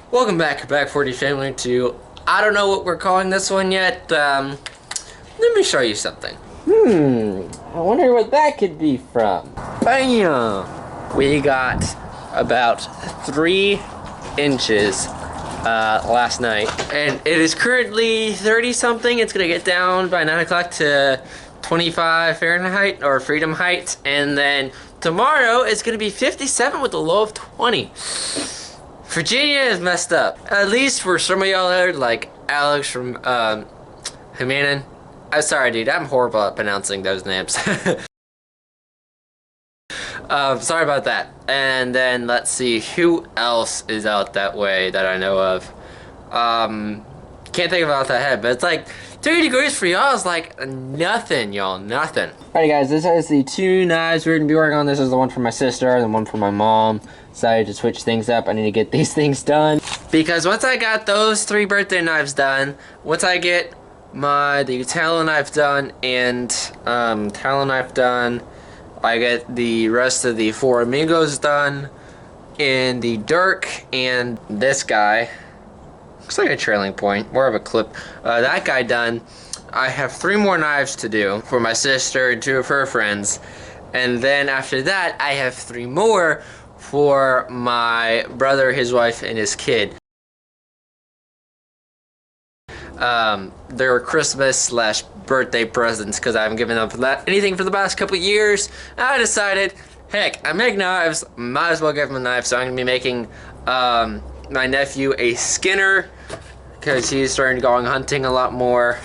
Welcome back, Back40 family, to, I don't know what we're calling this one yet. Let me show you something. I wonder what that could be from. Bam! We got about 3 inches last night, and it is currently 30 something. It's gonna get down by 9 o'clock to 25 Fahrenheit or Freedom Height, and then tomorrow it's gonna be 57 with a low of 20. Virginia is messed up. At least for some of y'all heard, like Alex from Humanan. I'm sorry, dude. I'm horrible at pronouncing those names. Sorry about that. And then let's see who else is out that way that I know of. Can't think of it off the head, but it's like 30 degrees for y'all is like nothing, y'all. Nothing. Alrighty, guys. This is the 2 knives we're gonna be working on. This is the one for my sister and the one for my mom. Decided to switch things up. I need to get these things done. Because once I got those 3 birthday knives done, once I get the talon knife done and talon knife done, I get the rest of the 4 amigos done, and the dirk and this guy, looks like a trailing point, more of a clip, that guy done. I have 3 more knives to do for my sister and 2 of her friends, and then after that I have 3 more for my brother, his wife, and his kid. Their Christmas / birthday presents, because I haven't given up anything for the past couple years. I decided, heck, I make knives, might as well give him a knife. So I'm gonna be making my nephew a skinner, because he's starting going hunting a lot more.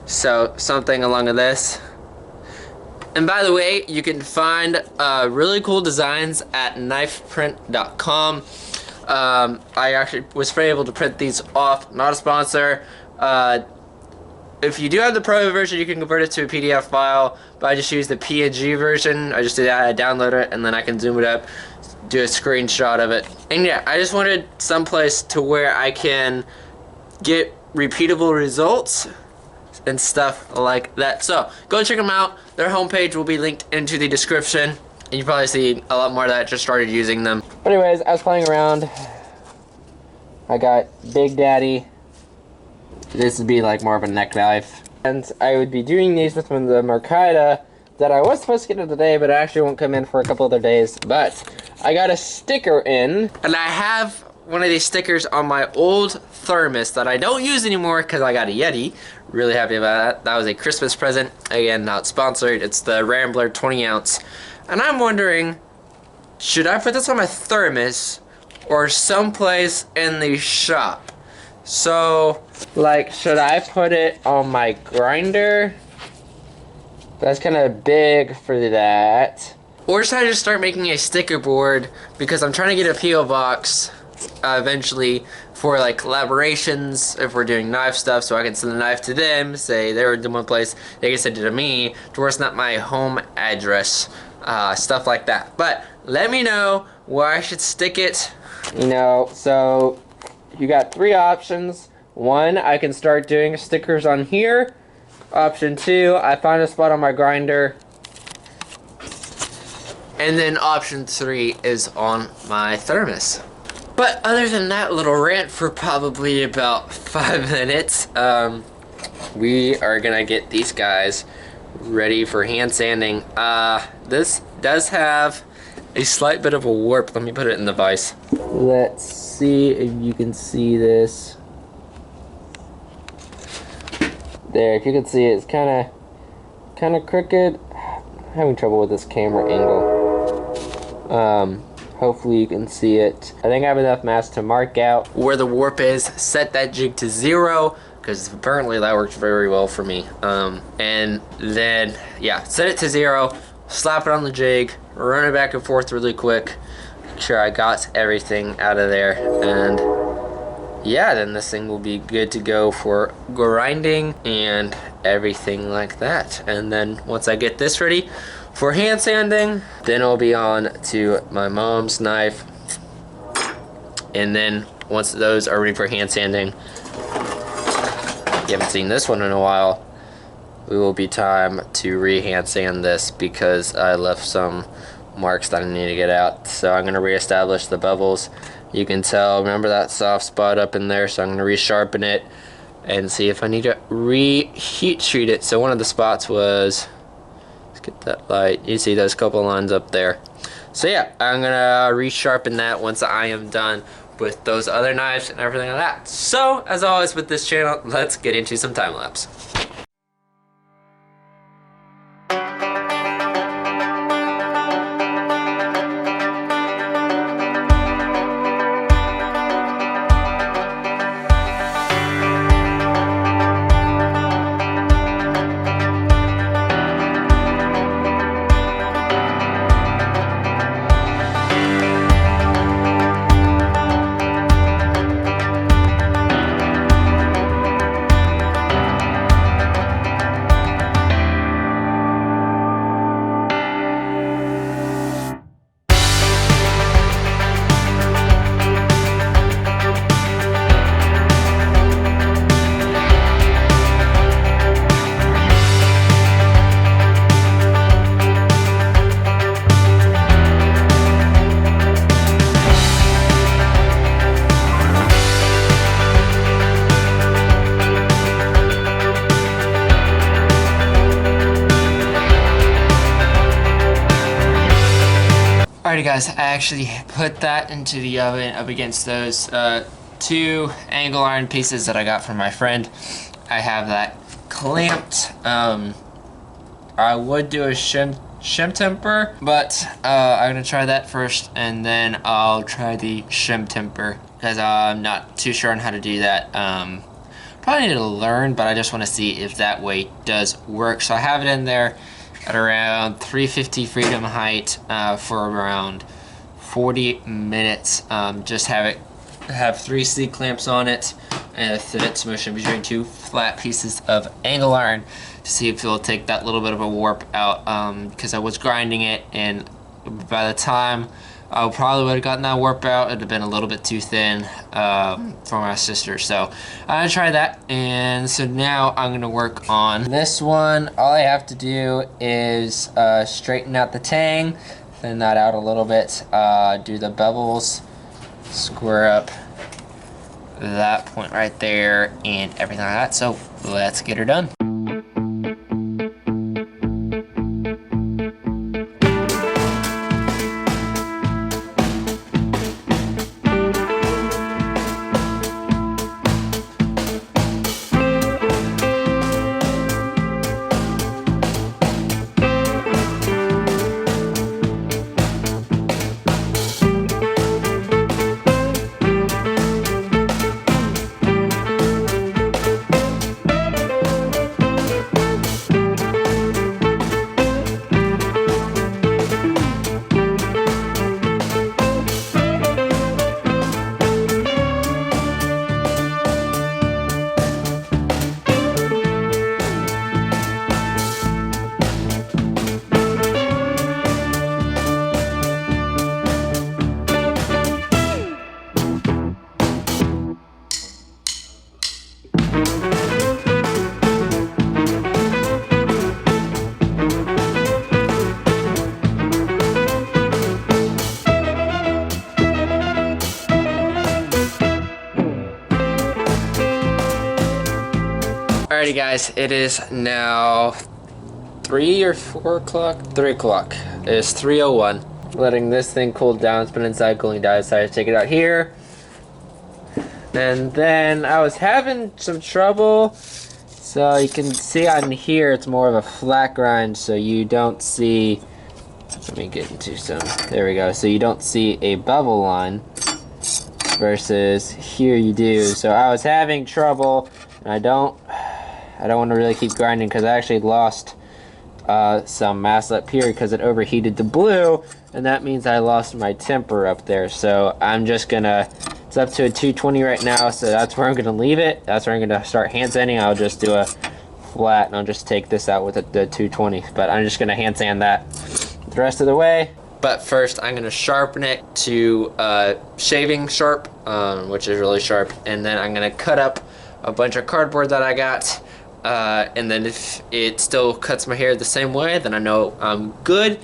So something along this. And by the way, you can find really cool designs at knifeprint.com. I actually was able to print these off, not a sponsor. If you do have the pro version, you can convert it to a PDF file, but I just use the PNG version. I just do that, I download it, and then I can zoom it up, do a screenshot of it. And yeah, I just wanted someplace to where I can get repeatable results and stuff like that. So go check them out. Their homepage will be linked into the description, and you probably see a lot more of that. Just started using them. But anyways, I was playing around. I got Big Daddy. This would be like more of a neck knife. And I would be doing these with the Mercada that I was supposed to get in today, but it actually won't come in for a couple other days. But I got a sticker in. And I have one of these stickers on my old thermos that I don't use anymore because I got a Yeti. Really happy about that. That was a Christmas present. Again, not sponsored. It's the Rambler 20 ounce. And I'm wondering, should I put this on my thermos or someplace in the shop? So, like, should I put it on my grinder? That's kind of big for that. Or should I just start making a sticker board? Because I'm trying to get a P.O. box eventually for like collaborations if we're doing knife stuff, so I can send the knife to them, say they were in one place, they can send it to me, to where it's not my home address, stuff like that. But let me know where I should stick it. You know, so you got 3 options. 1, I can start doing stickers on here. Option 2, I find a spot on my grinder. And then option 3 is on my thermos. But other than that little rant for probably about 5 minutes, we are gonna get these guys ready for hand sanding. This does have a slight bit of a warp. Let me put it in the vise. Let's see if you can see this. There, if you can see it, it's kind of crooked. I'm having trouble with this camera angle. Hopefully you can see it. I think I have enough mass to mark out where the warp is, set that jig to 0, because apparently that works very well for me. And then, yeah, set it to 0, slap it on the jig, run it back and forth really quick, make sure I got everything out of there, and yeah, then this thing will be good to go for grinding and everything like that. And then once I get this ready for hand sanding, then I'll be on to my mom's knife. And then once those are ready for hand sanding, you haven't seen this one in a while, it will be time to re-hand sand this because I left some marks that I need to get out. So I'm going to reestablish the bevels You can tell, remember that soft spot up in there, so I'm going to resharpen it and see if I need to reheat treat it. So one of the spots was, let's get that light, you see those couple lines up there. So yeah, I'm going to resharpen that once I am done with those other knives and everything like that. So, as always with this channel, let's get into some time lapse. Alrighty guys, I actually put that into the oven up against those 2 angle iron pieces that I got from my friend. I have that clamped. I would do a shim temper, but I'm gonna try that first and then I'll try the shim temper because I'm not too sure on how to do that. Probably need to learn, but I just want to see if that way does work. So I have it in there at around 350 freedom height for around 40 minutes. Just have 3 C clamps on it and a fit motion between 2 flat pieces of angle iron to see if it'll take that little bit of a warp out, because I was grinding it and by the time I probably would have gotten that warp out, it would have been a little bit too thin for my sister. So I'm going to try that. And so now I'm going to work on this one. All I have to do is straighten out the tang, thin that out a little bit, do the bevels, square up that point right there, and everything like that. So let's get her done. Alrighty guys, it is now 3 or 4 o'clock? 3 o'clock. It's 3:01. Letting this thing cool down. It's been inside cooling down. I decided to take it out here. And then I was having some trouble. So you can see on here it's more of a flat grind, so you don't see, let me get into some, there we go. So you don't see a bevel line versus here you do. So I was having trouble, and I don't want to really keep grinding because I actually lost some mass up here because it overheated the blue, and that means I lost my temper up there. So I'm just gonna, it's up to a 220 right now, so that's where I'm gonna leave it. That's where I'm gonna start hand sanding. I'll just do a flat and I'll just take this out with the 220, but I'm just gonna hand sand that the rest of the way. But first I'm gonna sharpen it to shaving sharp, which is really sharp, and then I'm gonna cut up a bunch of cardboard that I got, and then if it still cuts my hair the same way, then I know I'm good.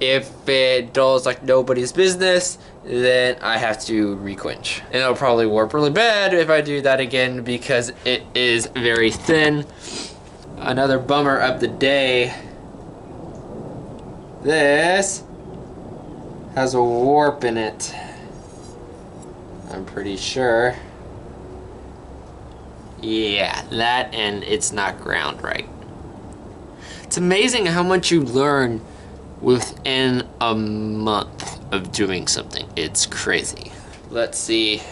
If it dulls like nobody's business, then I have to requench. And it'll probably warp really bad if I do that again because it is very thin. Another bummer of the day. This has a warp in it. I'm pretty sure. Yeah, that, and it's not ground right. It's amazing how much you learn within a month of doing something. It's crazy. Let's see.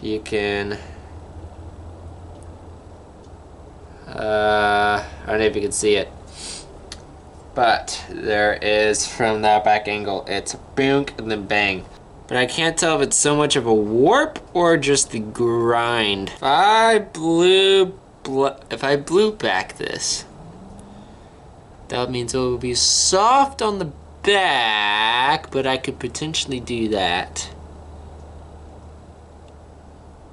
You can I don't know if you can see it, but there is, from that back angle, it's boonk and then bang. But I can't tell if it's so much of a warp or just the grind. If I blew back this, that means it will be soft on the back, but I could potentially do that.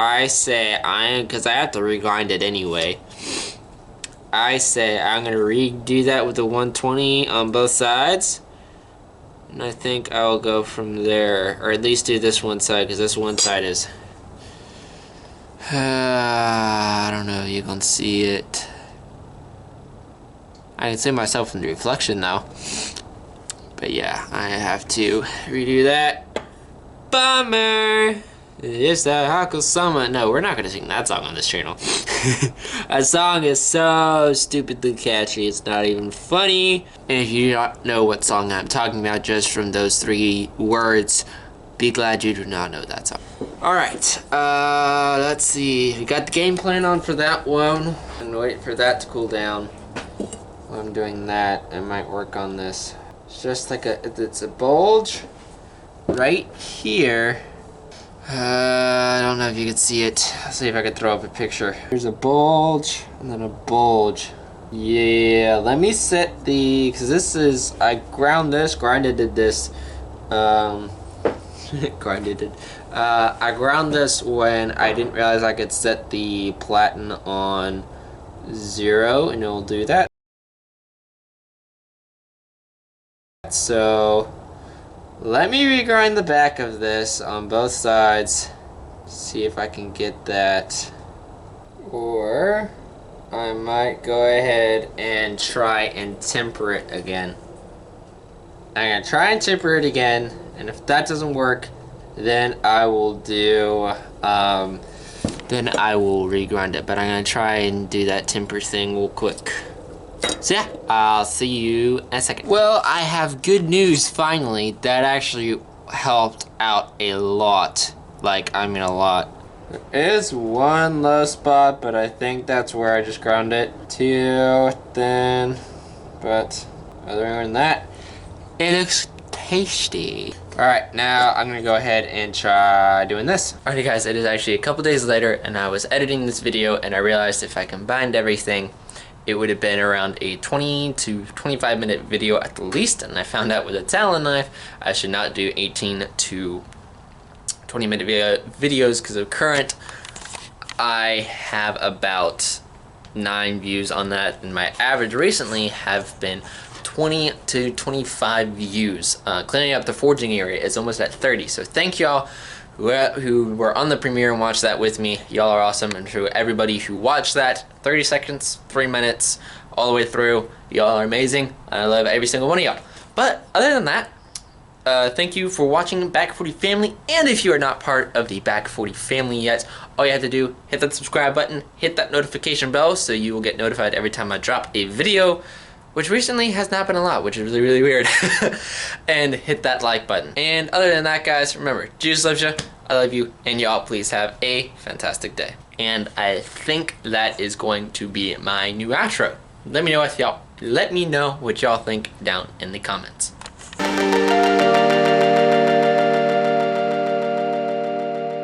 I say because I have to regrind it anyway. I say I'm gonna redo that with the 120 on both sides. And I think I'll go from there, or at least do this one side, because this one side is, I don't know if you can see it. I can see myself in the reflection now. But yeah, I have to redo that. Bummer! It's the Hako Summer. No, we're not gonna sing that song on this channel. That song is so stupidly catchy, it's not even funny. And if you don't know what song I'm talking about just from those 3 words, be glad you do not know that song. Alright, let's see. We got the game plan on for that one. And wait for that to cool down. While I'm doing that, I might work on this. It's just like it's a bulge right here. I don't know if you can see it. Let's see if I can throw up a picture. There's a bulge and then a bulge. Yeah, let me set the, because this is, I grinded this, I ground this when I didn't realize I could set the platen on 0, and it'll do that. So let me regrind the back of this on both sides, see if I can get that, or I might go ahead and try and temper it again. I'm gonna try and temper it again, and if that doesn't work, then I will do, then I will regrind it, but I'm gonna try and do that temper thing real quick. So yeah, I'll see you in a second. Well, I have good news finally. That actually helped out a lot. Like, I mean a lot. There is one low spot, but I think that's where I just ground it. Too thin. But other than that, it looks tasty. Alright, now I'm gonna go ahead and try doing this. Alrighty guys, it is actually a couple days later, and I was editing this video and I realized if I combined everything, it would have been around a 20 to 25 minute video at the least, and I found out with a Talon knife I should not do 18 to 20 minute videos because of current. I have about 9 views on that, and my average recently have been 20 to 25 views. Cleaning up the forging area is almost at 30, so thank y'all who were on the premiere and watched that with me. Y'all are awesome, and to everybody who watched that 30 seconds, 3 minutes, all the way through, y'all are amazing. I love every single one of y'all. But other than that, thank you for watching Back40 Family, and if you are not part of the Back40 Family yet, all you have to do, hit that subscribe button, hit that notification bell so you will get notified every time I drop a video, which recently has not been a lot, which is really, really weird. And hit that like button. And other than that, guys, remember, Jesus loves you, I love you, and y'all please have a fantastic day. And I think that is going to be my new outro. Let me know what y'all think down in the comments.